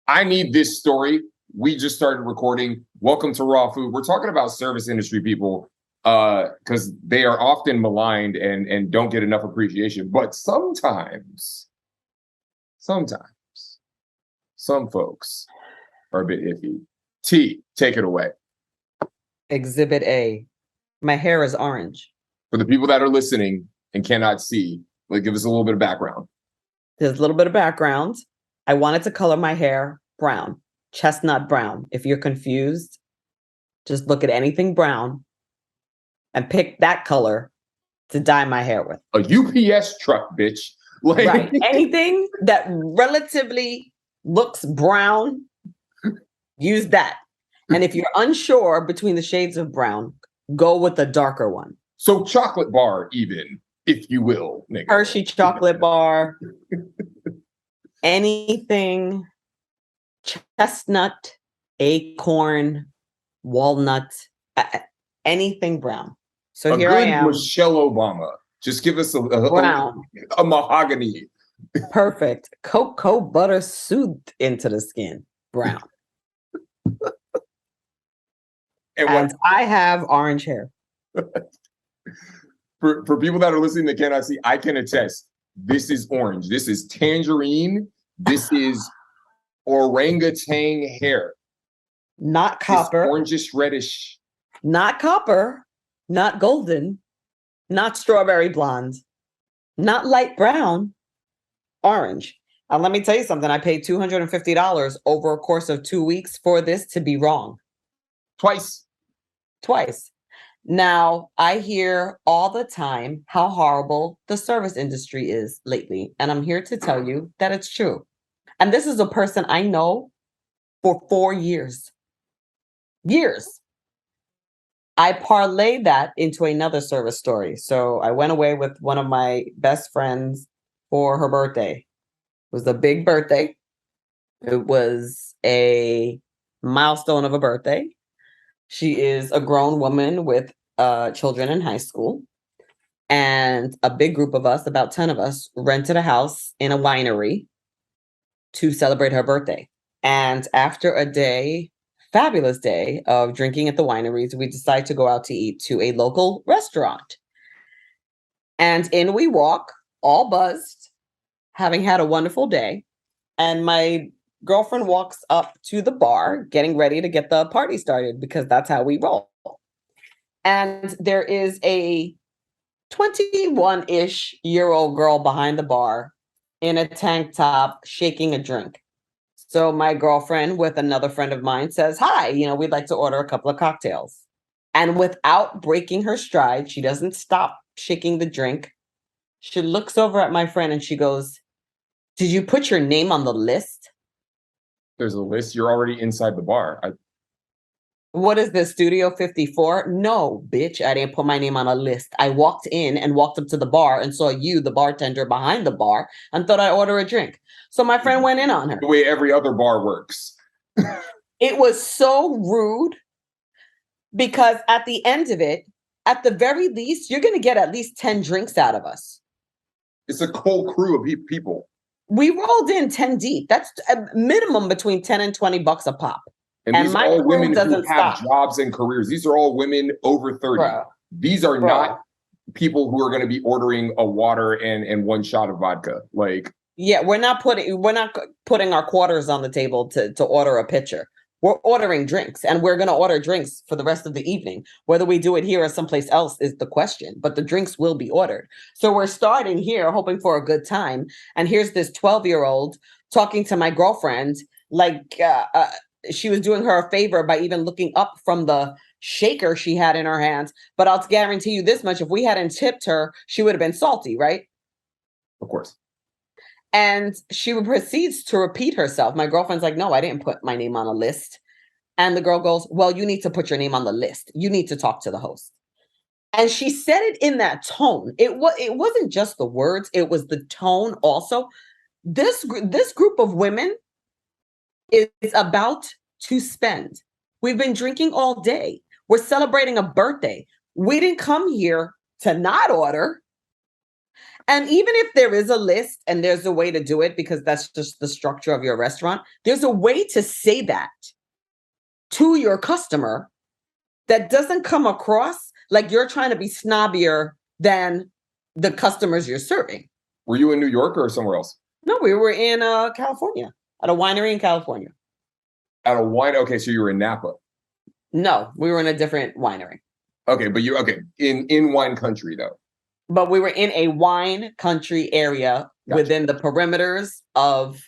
I need this story. We just started recording. Welcome to Raw Food. We're talking about service industry people because they are often maligned and don't get enough appreciation. But sometimes some folks are a bit iffy. T, take it away. Exhibit A. My hair is orange. For the people that are listening and cannot see, like, give us a little bit of background. There's a little bit of background. I wanted to color my hair brown, chestnut brown. If you're confused, just look at anything brown and pick that color to dye my hair with. A UPS truck, bitch. Like, right. Anything that relatively looks brown, use that. And if you're unsure between the shades of brown, go with the darker one. So chocolate bar, even, if you will. Nigga. Hershey chocolate bar. Anything chestnut, acorn, walnut, anything brown. So here I am. Michelle Obama. Just give us brown. A mahogany. Perfect. Cocoa butter soothed into the skin. Brown. and I have orange hair. For people that are listening that cannot see, I can attest. This is orange. This is tangerine. This is orangutan hair. Not copper. Orangish reddish. Not copper. Not golden. Not strawberry blonde. Not light brown. Orange. And let me tell you something. I paid $250 over a course of 2 weeks for this to be wrong. Twice. Now, I hear all the time how horrible the service industry is lately. And I'm here to tell you that it's true. And this is a person I know for 4 years. I parlayed that into another service story. So I went away with one of my best friends for her birthday. It was a big birthday. It was a milestone of a birthday. She is a grown woman with children in high school. And a big group of us, about 10 of us, rented a house in a winery to celebrate her birthday. And after a fabulous day of drinking at the wineries, we decided to go out to eat to a local restaurant. And in we walk, all buzzed, having had a wonderful day. And my girlfriend walks up to the bar, getting ready to get the party started because that's how we roll. And there is a 21-ish-year-old girl behind the bar in a tank top shaking a drink. So my girlfriend with another friend of mine says, hi, we'd like to order a couple of cocktails. And without breaking her stride, she doesn't stop shaking the drink. She looks over at my friend and she goes, did you put your name on the list? There's a list. You're already inside the bar. What is this, Studio 54? No, bitch, I didn't put my name on a list. I walked in and walked up to the bar and saw you, the bartender behind the bar, and thought I'd order a drink. So my friend went in on her. The way every other bar works. It was so rude because at the end of it, at the very least, you're going to get at least 10 drinks out of us. It's a whole crew of people. We rolled in 10 deep. That's a minimum between 10 and $20 a pop. And these are all women who have jobs and careers. These are all women over 30. Bruh. These are not people who are going to be ordering a water and one shot of vodka. Like, yeah, we're not putting our quarters on the table to order a pitcher. We're ordering drinks, and we're going to order drinks for the rest of the evening. Whether we do it here or someplace else is the question, but the drinks will be ordered. So we're starting here, hoping for a good time. And here's this 12-year-old talking to my girlfriend like she was doing her a favor by even looking up from the shaker she had in her hands. But I'll guarantee you this much, if we hadn't tipped her, she would have been salty, right? Of course. And she proceeds to repeat herself. My girlfriend's like, no, I didn't put my name on a list. And the girl goes, well, you need to put your name on the list. You need to talk to the host. And she said it in that tone. It wasn't just the words. It was the tone also. This group of women is about to spend. We've been drinking all day. We're celebrating a birthday. We didn't come here to not order. And even if there is a list and there's a way to do it because that's just the structure of your restaurant, there's a way to say that to your customer that doesn't come across like you're trying to be snobbier than the customers you're serving. Were you in New York or somewhere else? No, we were in California, at a winery in California. At a wine. Okay, so you were in Napa. No, we were in a different winery. Okay, but you okay in wine country though. But we were in a wine country area within the perimeters of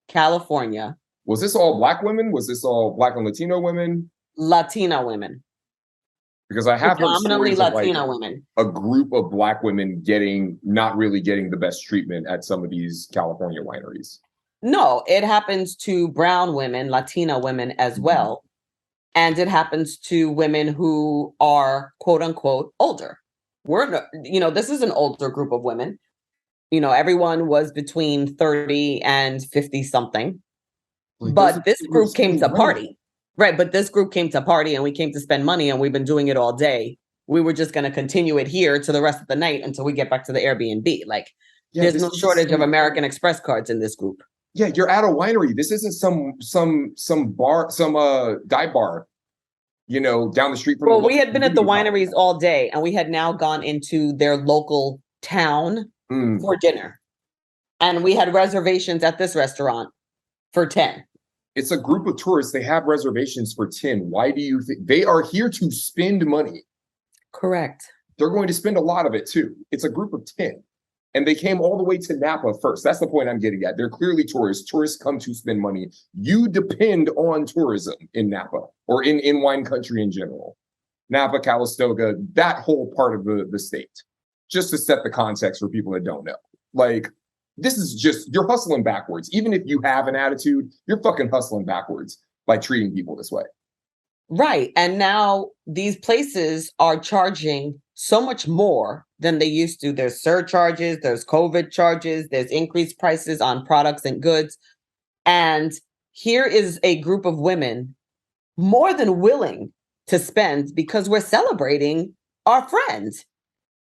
California. Was this all Black women? Was this all Black and Latino women? Latina women. Because I have heard stories Latina of like women. a group of Black women not really getting the best treatment at some of these California wineries. No, it happens to brown women, Latina women as well. And it happens to women who are quote unquote older. This is an older group of women. Everyone was between 30 and 50 something. But this group came to party. Right. But this group came to party and we came to spend money and we've been doing it all day. We were just going to continue it here to the rest of the night until we get back to the Airbnb. Like, there's no shortage of American Express cards in this group. Yeah, you're at a winery. This isn't some bar, some dive bar, down the street from. Well, we had been at the wineries all day and we had now gone into their local town for dinner. And we had reservations at this restaurant for 10. It's a group of tourists. They have reservations for 10. Why do you think they are here to spend money? Correct. They're going to spend a lot of it too. It's a group of 10. And they came all the way to Napa first. That's the point I'm getting at. They're clearly tourists. Tourists come to spend money. You depend on tourism in Napa or in wine country in general. Napa, Calistoga, that whole part of the state. Just to set the context for people that don't know. Like, this is just, you're hustling backwards. Even if you have an attitude, you're fucking hustling backwards by treating people this way. Right. And now these places are charging so much more than they used to. There's surcharges, there's COVID charges, there's increased prices on products and goods. And here is a group of women more than willing to spend because we're celebrating our friends.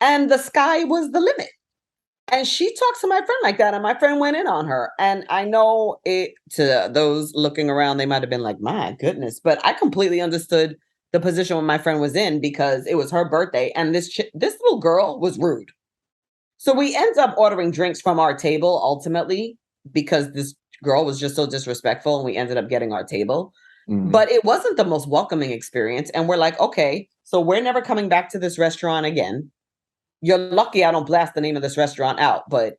And the sky was the limit. And she talked to my friend like that, and my friend went in on her. And I know it, to those looking around, they might have been like, my goodness. But I completely understood the position when my friend was in because it was her birthday. And this little girl was rude. So we end up ordering drinks from our table ultimately because this girl was just so disrespectful and we ended up getting our table. But it wasn't the most welcoming experience. And we're like, okay, so we're never coming back to this restaurant again. You're lucky I don't blast the name of this restaurant out, but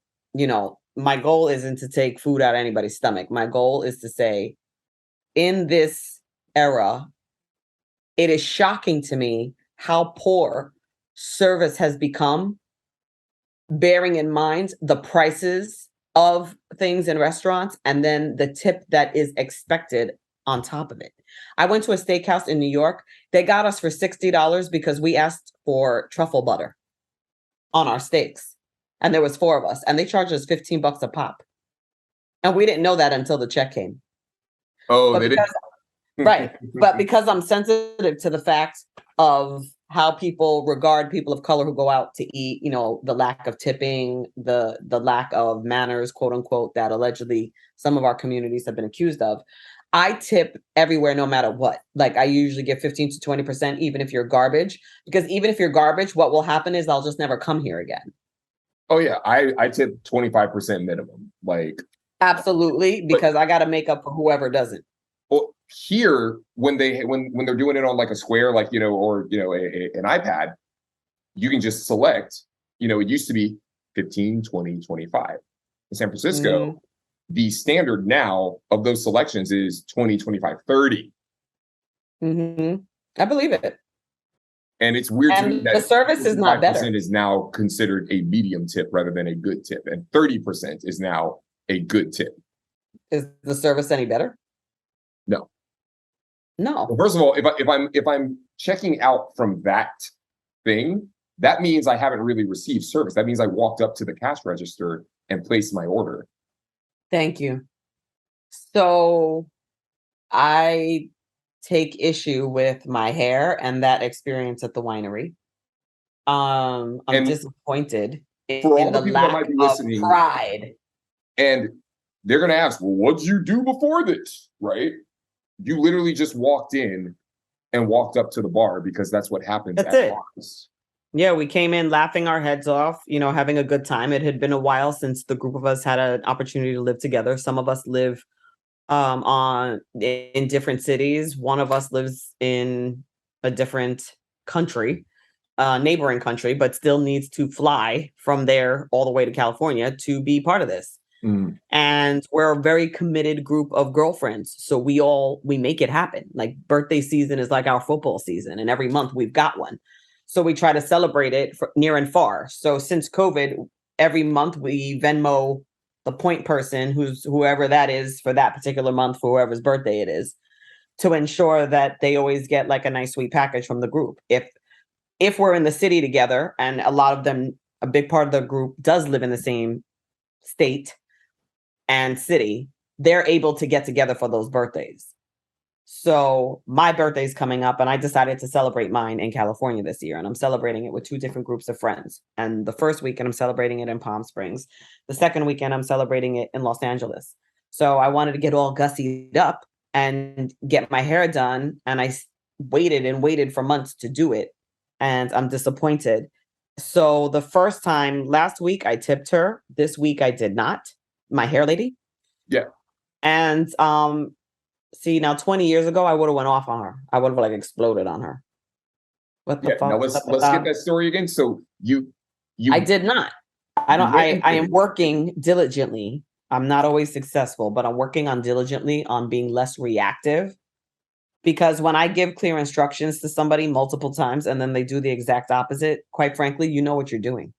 my goal isn't to take food out of anybody's stomach. My goal is to say, in this era, it is shocking to me how poor service has become, bearing in mind the prices of things in restaurants and then the tip that is expected on top of it. I went to a steakhouse in New York. They got us for $60 because we asked for truffle butter on our steaks. And there was 4 of us and they charged us $15 a pop. And we didn't know that until the check came. Oh, they didn't. Right. But because I'm sensitive to the fact of how people regard people of color who go out to eat, the lack of tipping, the lack of manners, quote unquote, that allegedly some of our communities have been accused of. I tip everywhere, no matter what. Like I usually give 15 to 20%, even if you're garbage, because even if you're garbage, what will happen is I'll just never come here again. Oh yeah. I tip 25% minimum. Like absolutely, because I got to make up for whoever doesn't. Well, here, when they're doing it on like a square, like, or, an iPad, you can just select, it used to be 15, 20, 25. In San Francisco, the standard now of those selections is 20, 25, 30. I believe it. And it's weird to me that the service is not better. Is now considered a medium tip rather than a good tip. And 30% is now a good tip. Is the service any better? No. Well, first of all, if I'm checking out from that thing, that means I haven't really received service. That means I walked up to the cash register and placed my order. Thank you. So I take issue with my hair and that experience at the winery. I'm disappointed For all in the the people that lack might be of listening, pride. and they're going to ask, well, what'd you do before this? Right? You literally just walked in and walked up to the bar because that's what happens That's at it. bars. Yeah, we came in laughing our heads off, having a good time. It had been a while since the group of us had an opportunity to live together. Some of us live in different cities. One of us lives in a different country, neighboring country, but still needs to fly from there all the way to California to be part of this. Mm. And we're a very committed group of girlfriends. So we make it happen. Like birthday season is like our football season, and every month we've got one. So we try to celebrate it near and far. So since COVID, every month we Venmo the point person, whoever that is for that particular month, for whoever's birthday it is, to ensure that they always get like a nice sweet package from the group. If we're in the city together, and a lot of them, a big part of the group does live in the same state and city, they're able to get together for those birthdays. So my birthday's coming up, and I decided to celebrate mine in California this year. And I'm celebrating it with two different groups of friends. And the first weekend, I'm celebrating it in Palm Springs. The second weekend, I'm celebrating it in Los Angeles. So I wanted to get all gussied up and get my hair done. And I waited and waited for months to do it. And I'm disappointed. So the first time last week, I tipped her. This week, I did not. My hair lady. Yeah. And see, now 20 years ago, I would have went off on her. I would have like exploded on her. What the fuck? Now let's get that story again. So you I did not. I am working diligently. I'm not always successful, but I'm working on diligently on being less reactive. Because when I give clear instructions to somebody multiple times and then they do the exact opposite, quite frankly, you know what you're doing.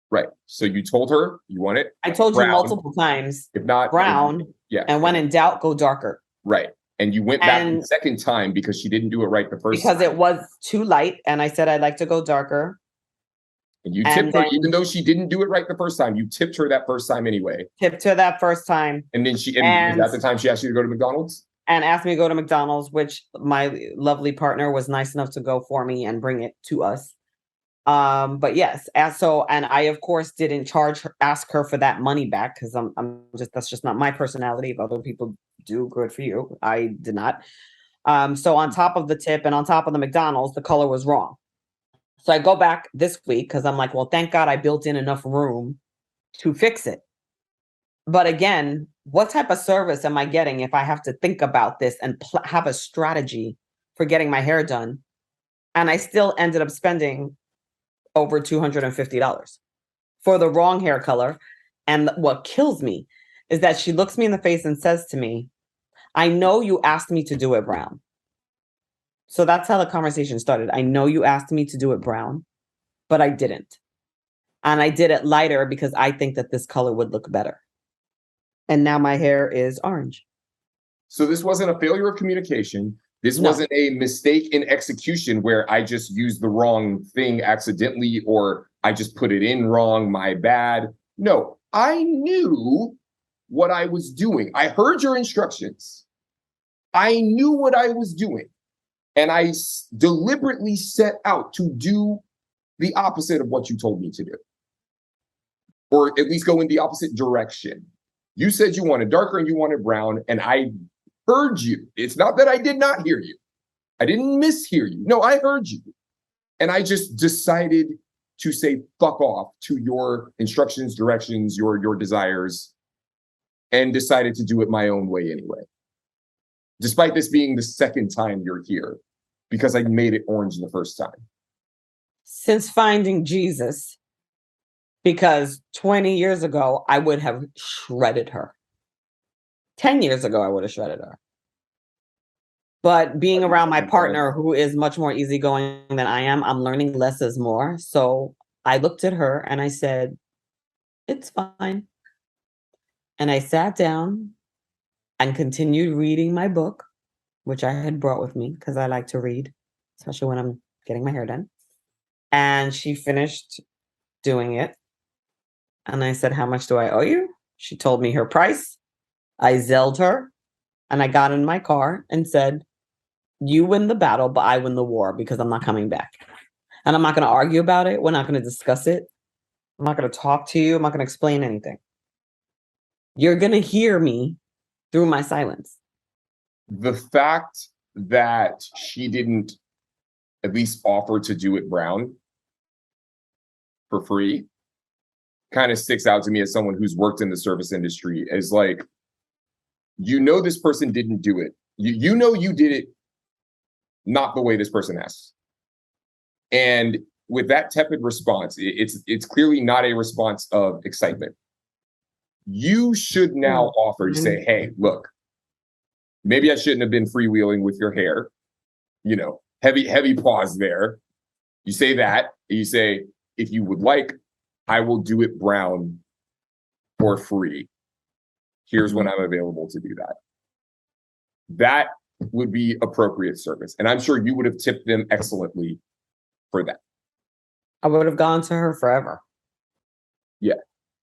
Right. So you told her you want it. I told brown. you multiple times. If not brown. Yeah. And when in doubt, go darker. Right. And you went back the second time because she didn't do it right the first time. Because it was too light. And I said, I'd like to go darker. And you tipped her, even though she didn't do it right the first time. You tipped her that first time anyway. Tipped her that first time. And then and at the time she asked you to go to McDonald's? And asked me to go to McDonald's, which my lovely partner was nice enough to go for me and bring it to us. But yes, and I of course didn't ask her for that money back, because that's just not my personality. If other people do, good for you. I did not. So on top of the tip and on top of the McDonald's, the color was wrong. So I go back this week because I'm like, well, thank God I built in enough room to fix it. But again, what type of service am I getting if I have to think about this and have a strategy for getting my hair done? And I still ended up spending over $250 for the wrong hair color. And what kills me is that she looks me in the face and says to me, I know you asked me to do it brown. So that's how the conversation started. I know you asked me to do it brown, but I didn't. And I did it lighter because I think that this color would look better. And now my hair is orange. So this wasn't a failure of communication. This wasn't a mistake in execution where I just used the wrong thing accidentally, or I just put it in wrong, my bad. No, I knew what I was doing. I heard your instructions. I knew what I was doing. And I deliberately set out to do the opposite of what you told me to do. Or at least go in the opposite direction. You said you wanted darker and you wanted brown, and I heard you. It's not that I did not hear you. I didn't mishear you. No, I heard you. And I just decided to say fuck off to your instructions, directions, your desires, and decided to do it my own way anyway. Despite this being the second time you're here, because I made it orange the first time. Since finding Jesus, because 20 years ago, I would have shredded her. 10 years ago, I would have shredded her. But being around my partner, who is much more easygoing than I am, I'm learning less is more. So I looked at her and I said, it's fine. And I sat down and continued reading my book, which I had brought with me because I like to read, especially when I'm getting my hair done. And she finished doing it. And I said, how much do I owe you? She told me her price. I Zelled her. And I got in my car and said, you win the battle, but I win the war because I'm not coming back. And I'm not going to argue about it. We're not going to discuss it. I'm not going to talk to you. I'm not going to explain anything. You're going to hear me through my silence. The fact that she didn't at least offer to do it brown for free kind of sticks out to me as someone who's worked in the service industry as like, this person didn't do it. You did it not the way this person asks. And with that tepid response, it's clearly not a response of excitement. You should now offer to say, hey, look, maybe I shouldn't have been freewheeling with your hair. Heavy pause there. You say that, and you say, if you would like, I will do it brown for free. Here's when I'm available to do that. That would be appropriate service. And I'm sure you would have tipped them excellently for that. I would have gone to her forever. Yeah.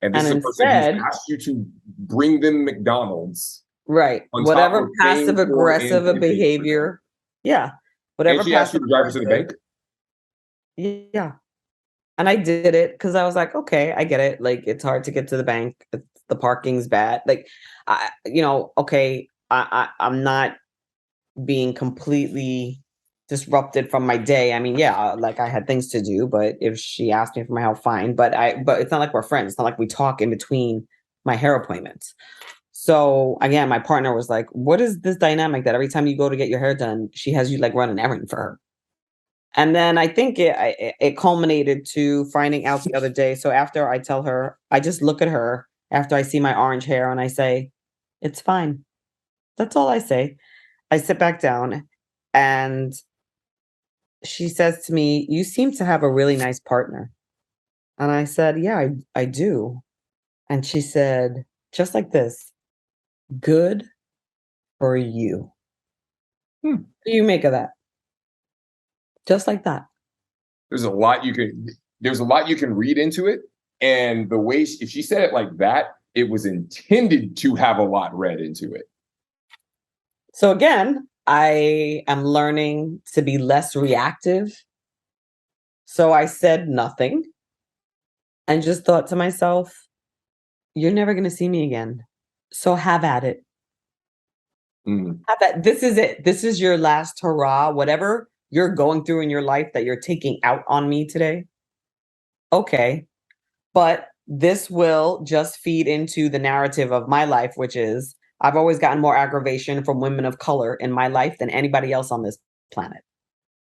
And this is a person who's asked you to bring them McDonald's. Right. Whatever passive aggressive behavior. Yeah. Whatever. And she asked you to drive her to the bank? Yeah. And I did it because I was like, okay, I get it. Like, it's hard to get to the bank. The parking's bad. Like, okay, I'm not being completely disrupted from my day. I mean, yeah, like I had things to do, but if she asked me for my help, fine. But it's not like we're friends. It's not like we talk in between my hair appointments. So again, my partner was like, what is this dynamic that every time you go to get your hair done, she has you like run an errand for her? And then I think it culminated to finding out the other day. So after I tell her, I just look at her after I see my orange hair and I say, it's fine. That's all I say. I sit back down and she says to me, you seem to have a really nice partner. And I said, yeah, I do. And she said, just like this, good for you. What do you make of that? Just like that. There's a lot you can read into it. And the way, if she said it like that, it was intended to have a lot read into it. So again, I am learning to be less reactive. So I said nothing and just thought to myself, you're never going to see me again. So have at it. Have at, this is it. This is your last hurrah. Whatever you're going through in your life that you're taking out on me today. Okay. But this will just feed into the narrative of my life, which is I've always gotten more aggravation from women of color in my life than anybody else on this planet.